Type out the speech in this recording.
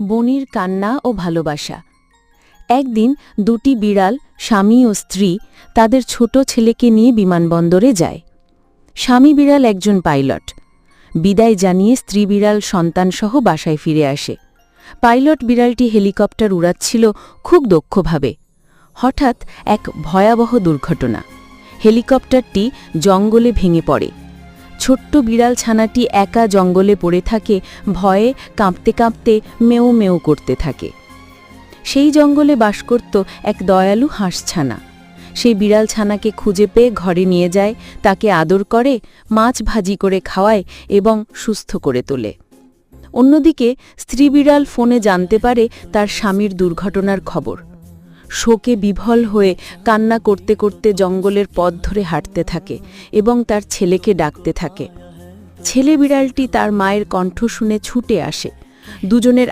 বনির কান্না ও ভালোবাসা। একদিন দুটি বিড়াল, স্বামী ও স্ত্রী, তাদের ছোট ছেলেকে নিয়ে বিমানবন্দরে যায়। স্বামী বিড়াল একজন পাইলট। বিদায় জানিয়ে স্ত্রী বিড়াল সন্তানসহ বাসায় ফিরে আসে। পাইলট বিড়ালটি হেলিকপ্টার উড়াচ্ছিল খুব দক্ষভাবে। হঠাৎ এক ভয়াবহ দুর্ঘটনা। হেলিকপ্টারটি জঙ্গলে ভেঙে পড়ে। ছোট্ট বিড়াল ছানাটি একা জঙ্গলে পড়ে থাকে, ভয়ে কাঁপতে কাঁপতে মেও মেও করতে থাকে। সেই জঙ্গলে বাস করত এক দয়ালু হাঁসছানা। সেই বিড়াল ছানাকে খুঁজে পেয়ে ঘরে নিয়ে যায়, তাকে আদর করে, মাছ ভাজি করে খাওয়ায় এবং সুস্থ করে তোলে। অন্যদিকে স্ত্রী বিড়াল ফোনে জানতে পারে তার স্বামীর দুর্ঘটনার খবর। শোকে বিভল হয়ে কান্না করতে করতে জঙ্গলের পথ ধরে হাঁটতে থাকে এবং তার ছেলেকে ডাকতে থাকে। ছেলে বিড়ালটি তার মায়ের কণ্ঠ শুনে ছুটে আসে। দুজনের